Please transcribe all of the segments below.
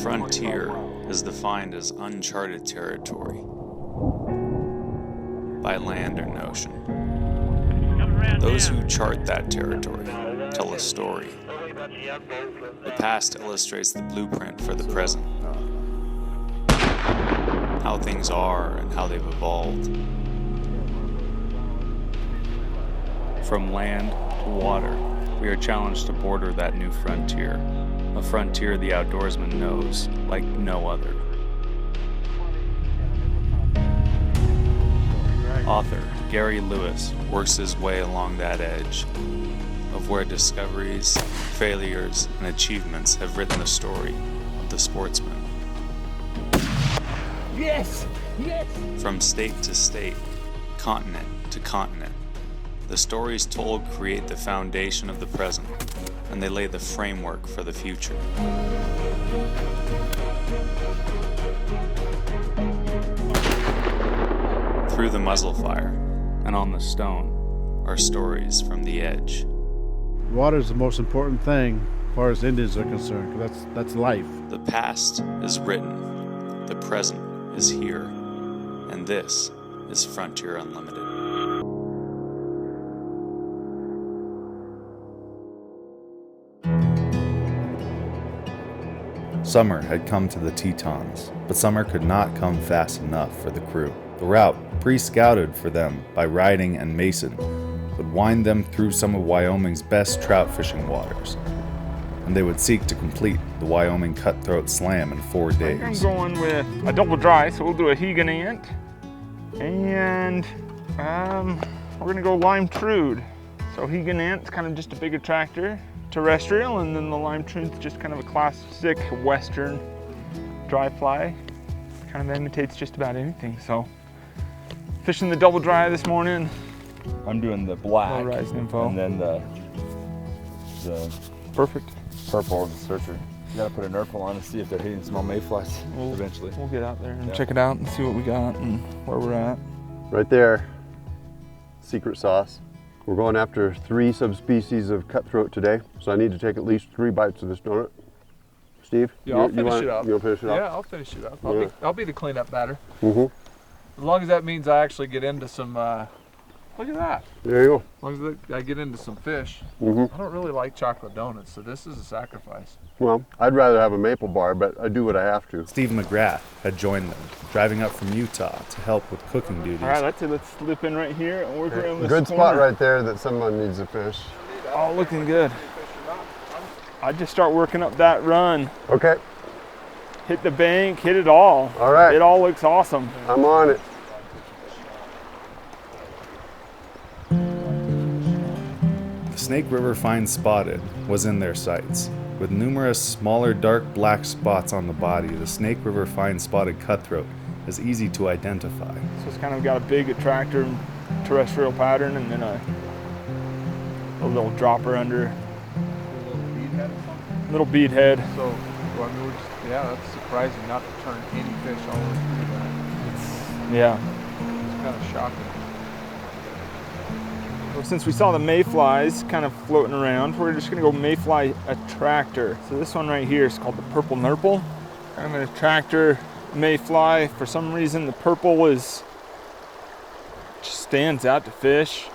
frontier is defined as uncharted territory by land or ocean. Those who chart that territory tell a story. The past illustrates the blueprint for the present, how things are and how they've evolved. From land to water, we are challenged to border that new frontier, a frontier the outdoorsman knows like no other. Author Gary Lewis works his way along that edge of where discoveries, failures, and achievements have written the story of the sportsman. Yes! Yes! From state to state, continent to continent, the stories told create the foundation of the present, and they lay the framework for the future. Through the muzzle fire and on the stone are stories from the edge. Water is the most important thing as far as Indians are concerned, 'cause that's life. The past is written, the present is here, and this is Frontier Unlimited. Summer had come to the Tetons, but summer could not come fast enough for the crew. The route, pre-scouted for them by Riding and Mason, would wind them through some of Wyoming's best trout fishing waters, and they would seek to complete the Wyoming Cutthroat Slam in 4 days. I'm going with a double dry, so we'll do a Hegan Ant, and we're gonna go lime trude. So Hegan Ant's kind of just a bigger tractor, terrestrial, and then the lime trude's just kind of a classic Western dry fly. Kind of imitates just about anything, so. Fishing the double dry this morning. I'm doing the black, Low rise info. and then the Perfect. purple is the searcher. You gotta put a nurple on to see if they're hitting small mayflies eventually. We'll get out there and Yeah. check it out and see what we got and where we're at. Right there, secret sauce. We're going after 3 subspecies of cutthroat today, so I need to take at least 3 bites of this donut. Steve? Yeah, I'll finish it up. You'll finish it up? Yeah, I'll finish it up. Yeah. I'll be the cleanup batter. Mm-hmm. As long as that means I actually get into some, look at that. There you go. As long as I get into some fish. Mm-hmm. I don't really like chocolate donuts, so this is a sacrifice. Well, I'd rather have a maple bar, but I do what I have to. Steve McGrath had joined them, driving up from Utah to help with cooking duties. All right, let's slip in right here and work around this Good corner. spot right there that someone needs to fish. Oh, looking good. I'd just start working up that run. Okay, Hit the bank, hit it all. all right. It all looks awesome. I'm on it. The Snake River Find Spotted was in their sights. With numerous smaller dark black spots on the body, the Snake River Find Spotted cutthroat is easy to identify. So it's kind of got a big attractor terrestrial pattern and then a little dropper under. Little bead head. So, well, I mean, that's surprising not to turn any fish all the way through that. Yeah. It's kind of shocking. Well, since we saw the mayflies kind of floating around, we're just gonna go mayfly attractor. So this one right here is called the purple nurple. Kind of an attractor mayfly. For some reason, the purple just stands out to fish.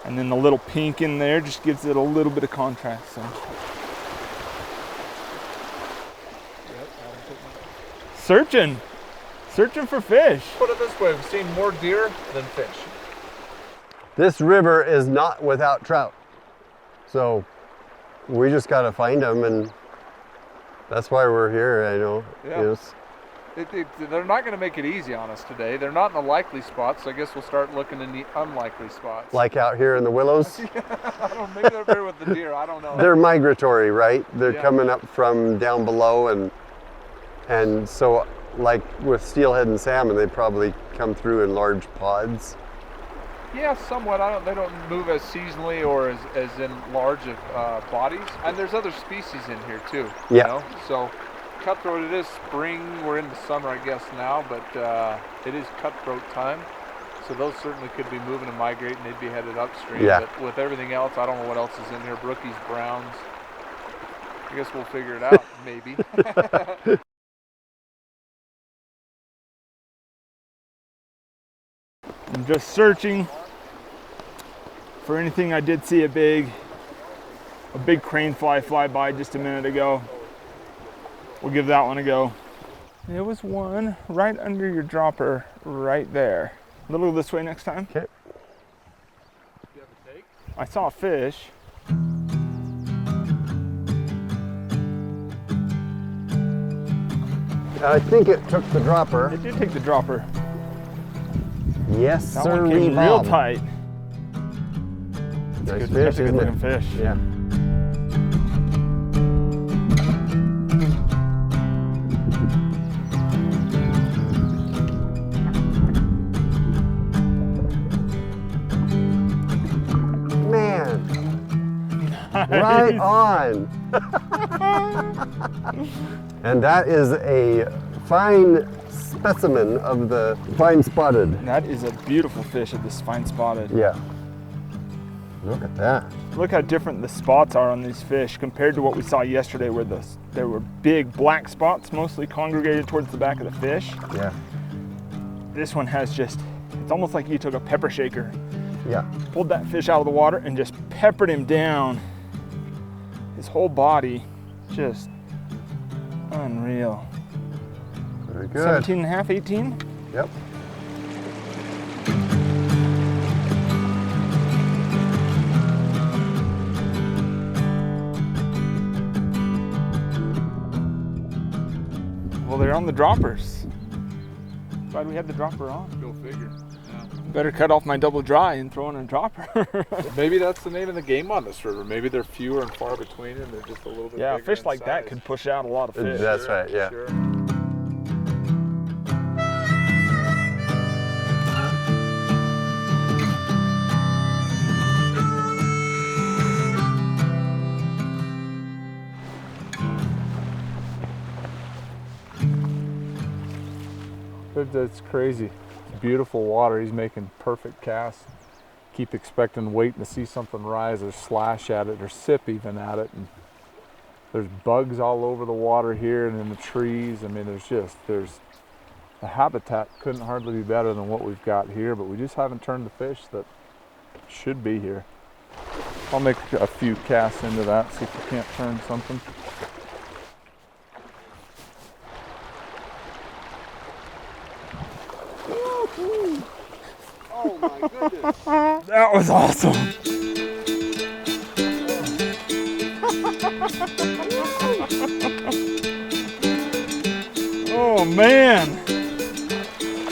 And then the little pink in there just gives it a little bit of contrast. So. Searching for fish. Put it this way, we've seen more deer than fish. This river is not without trout. So we just got to find them, and that's why we're here, I know. Yeah. Yes. They're not going to make it easy on us today. They're not in the likely spots, so I guess we'll start looking in the unlikely spots. Like out here in the willows. I don't know, maybe they're here with the deer, I don't know. They're migratory, right? They're Yeah. coming up from down below, and so like with steelhead and salmon, they probably come through in large pods. Yeah, somewhat. They don't move as seasonally or as in large bodies. And there's other species in here too. Yeah. You know? So cutthroat, it is spring. We're into summer, I guess now, but it is cutthroat time. So those certainly could be moving and migrating. They'd be headed upstream. Yeah. But with everything else, I don't know what else is in here. Brookies, browns. I guess we'll figure it out, maybe. I'm just searching for anything. I did see a big crane fly by just a minute ago. We'll give that one a go. There was one right under your dropper right there. A little this way next time. Okay. You have a take? I saw a fish. I think it took the dropper. It did take the dropper. Yes, That sir. one came real tight. Nice Good, fish, that's a good isn't looking it? fish. Yeah. Man, right on. And that is a fine specimen of the fine spotted. That is a beautiful fish at this fine spotted. Yeah. Look at that. Look how different the spots are on these fish compared to what we saw yesterday where there were big black spots mostly congregated towards the back of the fish. Yeah. This one has just, it's almost like you took a pepper shaker, Yeah. pulled that fish out of the water and just peppered him down. His whole body, just unreal. Very good. 17 and a half, 18? Yep. Well, they're on the droppers. Glad we had the dropper on. Go figure. Better cut off my double dry and throw in a dropper. Maybe that's the name of the game on this river. Maybe they're fewer and far between and they're just a little bit Yeah, a bigger fish in like that size. could push out a lot of fish. That's right, yeah. Sure. That's crazy. It's beautiful water. He's making perfect casts. Keep expecting, waiting to see something rise or slash at it or sip even at it. And there's bugs all over the water here and in the trees. I mean, there's the habitat couldn't hardly be better than what we've got here, but we just haven't turned the fish that should be here. I'll make a few casts into that, see if we can't turn something. Oh my goodness. That was awesome. Oh man.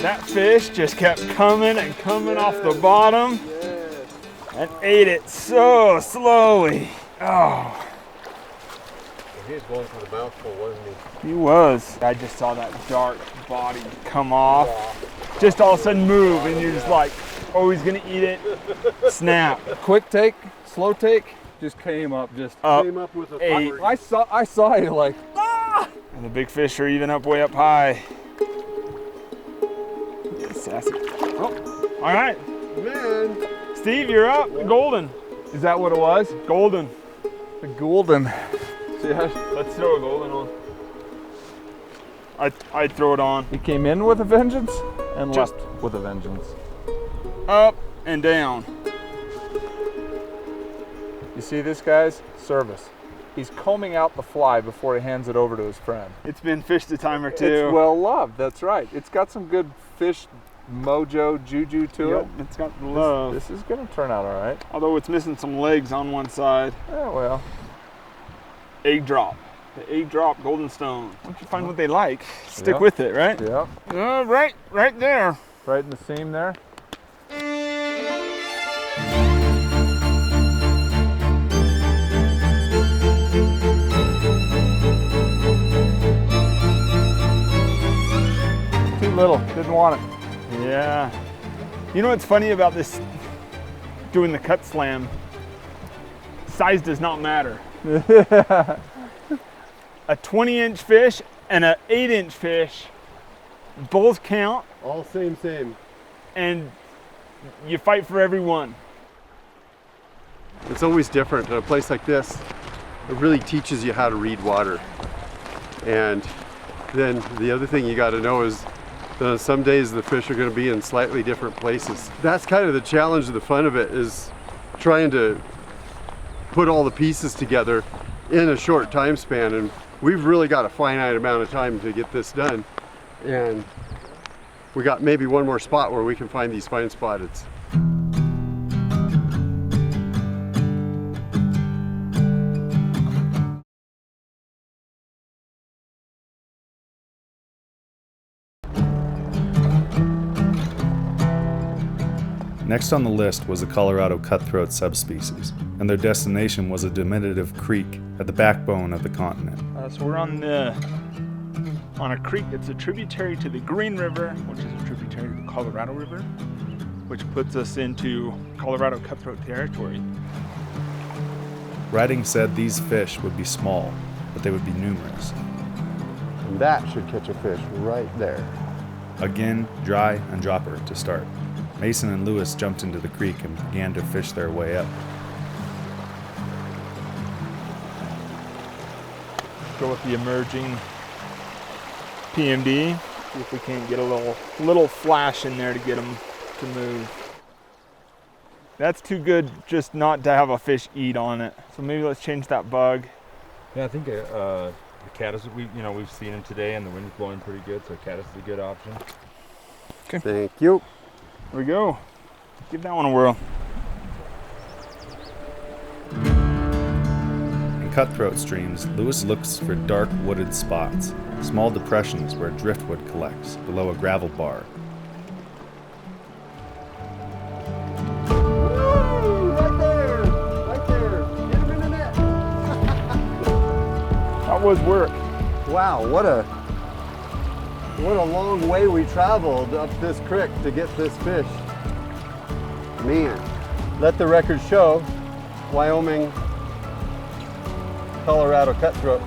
That fish just kept coming and coming off the bottom and ate it so slowly. Oh, He was going for the mouthful, wasn't he? he was. I just saw that dark body come off. Just all of a sudden move and you're just like, oh, he's gonna eat it. Snap. Quick take, slow take, just came up, just Up. Came up with a Eight. I saw you like, And the big fish are even up way up high. Yeah, sassy. Oh, all right. man. Steve, you're up. Golden. is that what it was? Golden. The golden. Let's throw a golden on. I'd throw it on. He came in with a vengeance and Just- left with a vengeance. Up and down. You see this, guys? Service. He's combing out the fly before he hands it over to his friend. It's been fished a time or two. It's well loved, that's right. It's got some good fish mojo, juju to Yep, it. it's got the love. This is gonna turn out all right. Although it's missing some legs on one side. Yeah, well, Egg drop. The egg drop golden stone. Once you find what they like, stick Yep. with it, right? yeah. Right there. Right in the seam there. Too little, didn't want it. Yeah. You know what's funny about this, doing the cut slam? Size does not matter. A 20-inch fish and an 8-inch fish both count, All same. and you fight for every one. It's always different at a place like this. it really teaches you how to read water. And then the other thing you got to know is some days the fish are going to be in slightly different places. That's kind of the challenge and the fun of it, is trying to put all the pieces together in a short time span. And we've really got a finite amount of time to get this done. And we got maybe one more spot where we can find these fine spotteds. Next on the list was the Colorado cutthroat subspecies, and their destination was a diminutive creek at the backbone of the continent. So we're on a creek that's a tributary to the Green River, which is a tributary to the Colorado River, which puts us into Colorado cutthroat territory. Writing said these fish would be small, but they would be numerous. And that should catch a fish right there. Again, dry and dropper to start. Mason and Lewis jumped into the creek and began to fish their way up. Go with the emerging PMD. See if we can't get a little flash in there to get them to move. That's too good just not to have a fish eat on it. So maybe let's change that bug. Yeah, I think the caddis, we've seen them today, and the wind's blowing pretty good, so caddis is a good option. Okay. Thank you. Here we go. Give that one a whirl. In cutthroat streams, Lewis looks for dark wooded spots, small depressions where driftwood collects below a gravel bar. Woo! Right there! Right there! Get him in the net! That was work. Wow, what a long way we traveled up this creek to get this fish. Man, let the record show, Wyoming, Colorado cutthroat.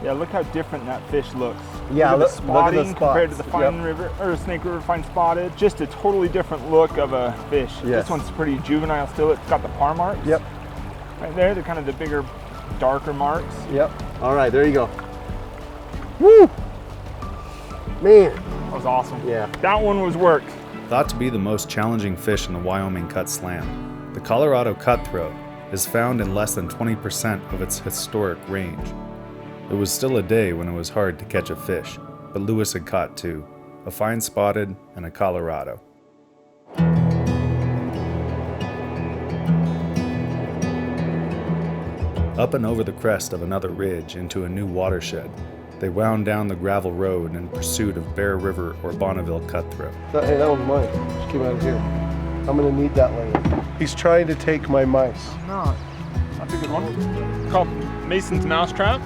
Yeah, look how different that fish looks. Yeah, look at the spotting look at the compared to spots. the fine river or Snake River fine spotted. Just a totally different look of a fish. Yes. This one's pretty juvenile still. It's got the par marks. Yep. Right there, they're kind of the bigger, darker marks. Yep. All right, there you go. Woo! Man. That was awesome. Yeah. That one was work. Thought to be the most challenging fish in the Wyoming cut slam, the Colorado cutthroat is found in less than 20% of its historic range. It was still a day when it was hard to catch a fish, but Lewis had caught two, a fine spotted and a Colorado. Up and over the crest of another ridge into a new watershed, they wound down the gravel road in pursuit of Bear River or Bonneville cutthroat. Hey, that one's mine. Just came out of here. I'm gonna need that later. He's trying to take my mice. No, that's a good one. Called Mason's Mousetrap.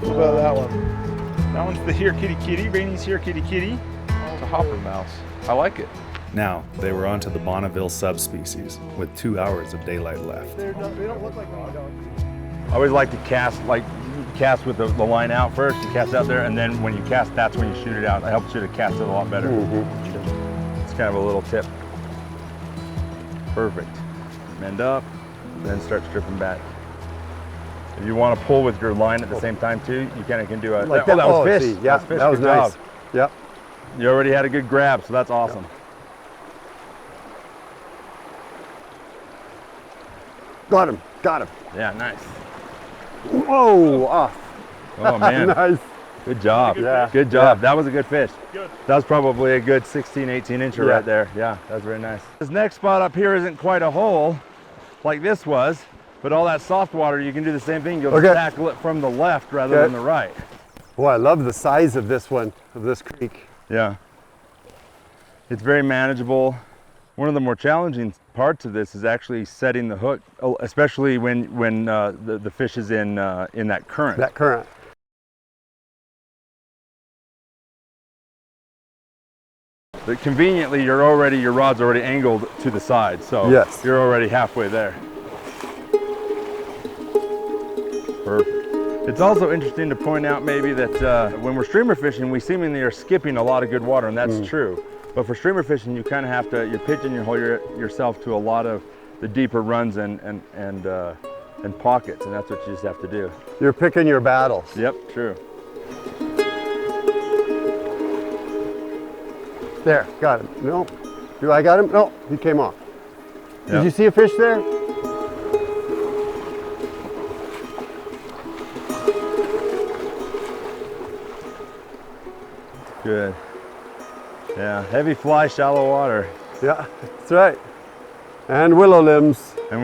What about that one? That one's the Here Kitty Kitty, Rainey's Here Kitty Kitty. It's a hopper mouse. I like it. Now, they were onto the Bonneville subspecies, with 2 hours of daylight left. They don't look like mini dogs. I always like to cast with the line out first. You cast out there, and then when you cast, that's when you shoot it out. It helps you to cast it a lot better. It's kind of a little tip. Perfect. Mend up, then start stripping back. If you want to pull with your line at the same time too, you kind of can do a. Like that. That was fish. See, yeah, Fish. that was Good nice. job. Yep. You already had a good grab, so that's awesome. Got him. Got him. Yeah, nice. Whoa! Off. Oh man. Nice. Good job. Yeah. Good job. That was a good fish. Good. That was probably a good 16, 18 incher Yeah. right there. Yeah, that's very nice. This next spot up here isn't quite a hole like this was, but all that soft water, you can do the same thing. You'll tackle it from the left rather than the right. Boy, I love the size of this one, of this creek. Yeah. It's very manageable. One of the more challenging parts of this is actually setting the hook, especially when the fish is in that current. That current. But conveniently, your rod's already angled to the side, so yes. You're already halfway there. Perfect. It's also interesting to point out maybe that when we're streamer fishing, we seemingly are skipping a lot of good water, and that's true. But for streamer fishing, you kind of have to, you're pitching yourself to a lot of the deeper runs and and pockets, and that's what you just have to do. You're picking your battles. Yep, true. There, got him. No. Do I got him? No, he came off. Yep. Did you see a fish there? Good. Yeah, heavy fly, shallow water. Yeah, that's right. And willow limbs. And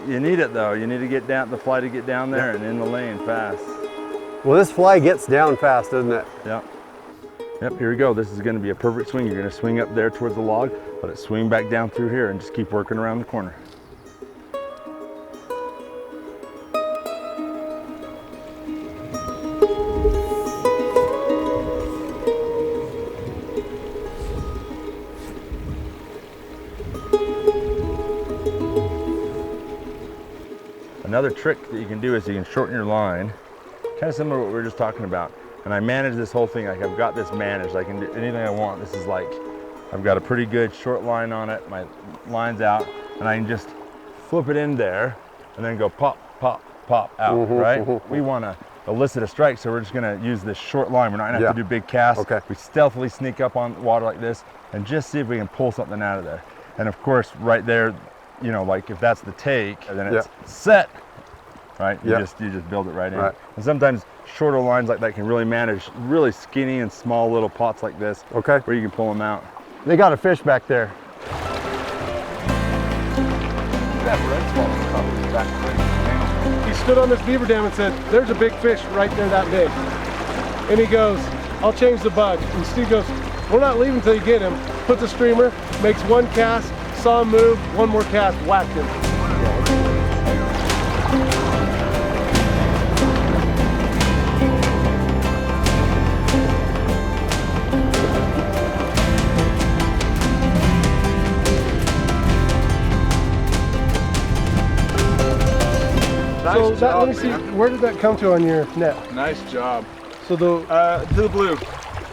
you need it though. You need to get down, the fly to get down there and in the lane fast. Well, this fly gets down fast, doesn't it? Yep. Yep, here we go. This is gonna be a perfect swing. You're gonna swing up there towards the log, let it swing back down through here and just keep working around the corner. Another trick that you can do is you can shorten your line, kind of similar to what we were just talking about. And I manage this whole thing, like I've got this managed. I can do anything I want. This is like, I've got a pretty good short line on it. My line's out, and I can just flip it in there and then go pop, pop, pop out, right? We want to elicit a strike, so we're just gonna use this short line. We're not gonna have to do big casts. Okay. We stealthily sneak up on water like this and just see if we can pull something out of there. And of course, right there, you know, like if that's the take, then it's set, right? You just build it right in. And sometimes shorter lines like that can really manage really skinny and small little pots like this, where you can pull them out. They got a fish back there. He stood on this beaver dam and said, there's a big fish right there that big. And he goes, I'll change the bug. And Steve goes, we're not leaving until you get him. Puts a streamer, makes one cast, saw him move, one more cast, whacked him. So that, let me see, where did that come to on your net? Nice job. So the To the blue.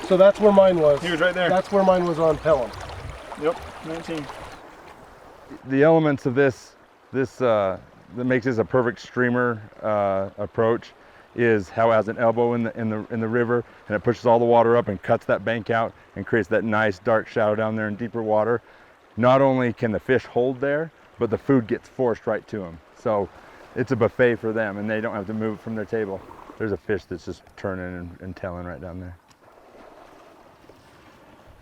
so that's where mine was. He was right there. That's where mine was on Pelham. Yep, 19. The elements of this that makes this a perfect streamer approach is how it has an elbow in the river, and it pushes all the water up and cuts that bank out and creates that nice dark shadow down there in deeper water. Not only can the fish hold there, but the food gets forced right to them. So it's a buffet for them, and they don't have to move from their table. There's a fish that's just turning and tailing right down there.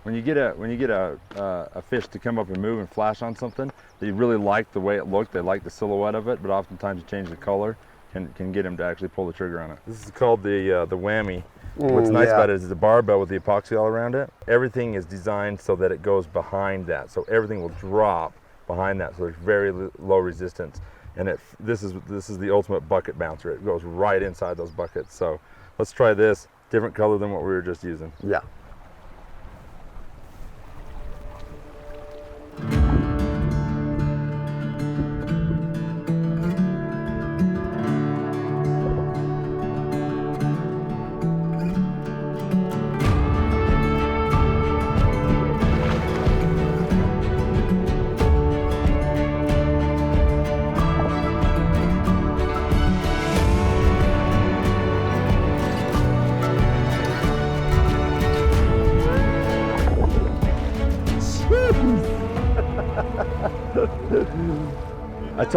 When you get a fish to come up and move and flash on something, they really like the way it looked. They like the silhouette of it, but oftentimes you change the color can get them to actually pull the trigger on it. This is called the whammy. What's nice about it is it's a barbell with the epoxy all around it. Everything is designed so that it goes behind that, so everything will drop behind that, so there's very low resistance. And this is the ultimate bucket bouncer. It goes right inside those buckets. So let's try this, different color than what we were just using. Yeah.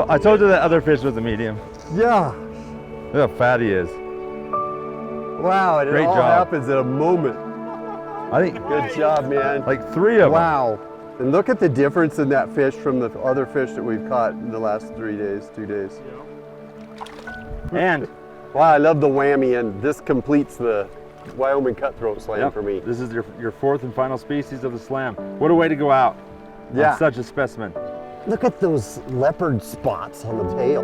I told you that other fish was a medium. Yeah. Look how fat he is. Wow, and Great it all job. happens in a moment. I think Good job, man. like 3 of them. Wow. And look at the difference in that fish from the other fish that we've caught in the last 3 days, 2 days. And Wow, I love the whammy, and this completes the Wyoming cutthroat slam for me. this is your fourth and final species of the slam. What a way to go out on such a specimen. Look at those leopard spots on the tail.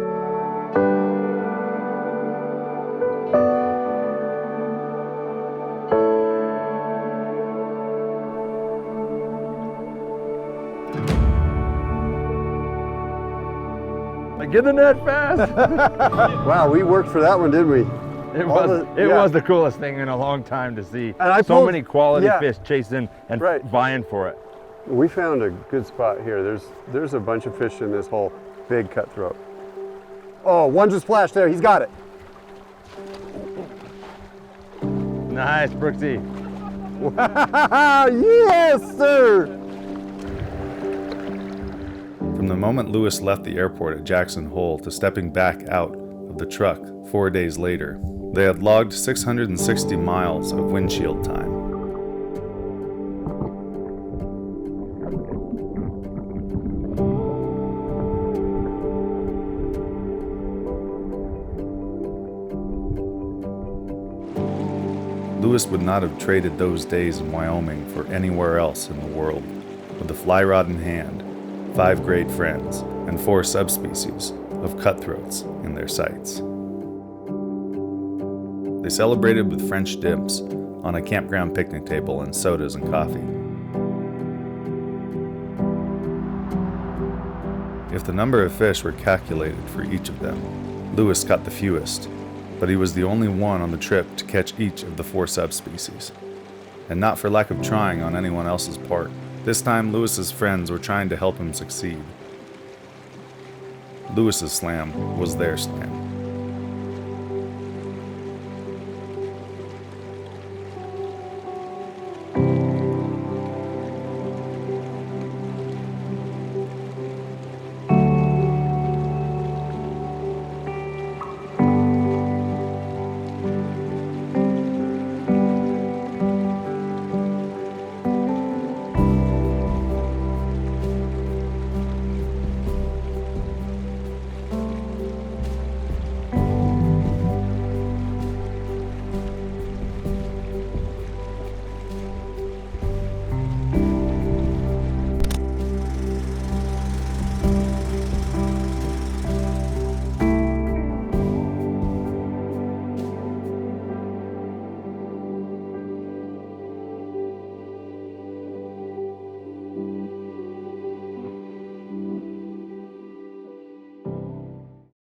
Like, get the net fast. Wow, we worked for that one, didn't we? It was the coolest thing in a long time to see. And I so pulled- many quality fish chasing and Right. vying for it. We found a good spot here. There's a bunch of fish in this whole big cutthroat. Oh, one just flashed there. He's got it. Nice, Brooksy. Wow, yes, sir. From the moment Lewis left the airport at Jackson Hole to stepping back out of the truck 4 days later, they had logged 660 miles of windshield time. Lewis would not have traded those days in Wyoming for anywhere else in the world. With a fly rod in hand, 5 great friends, and 4 subspecies of cutthroats in their sights. They celebrated with French dips on a campground picnic table and sodas and coffee. If the number of fish were calculated for each of them, Lewis caught the fewest, but he was the only one on the trip to catch each of the 4 subspecies. And not for lack of trying on anyone else's part. This time, Lewis's friends were trying to help him succeed. Lewis's slam was their slam.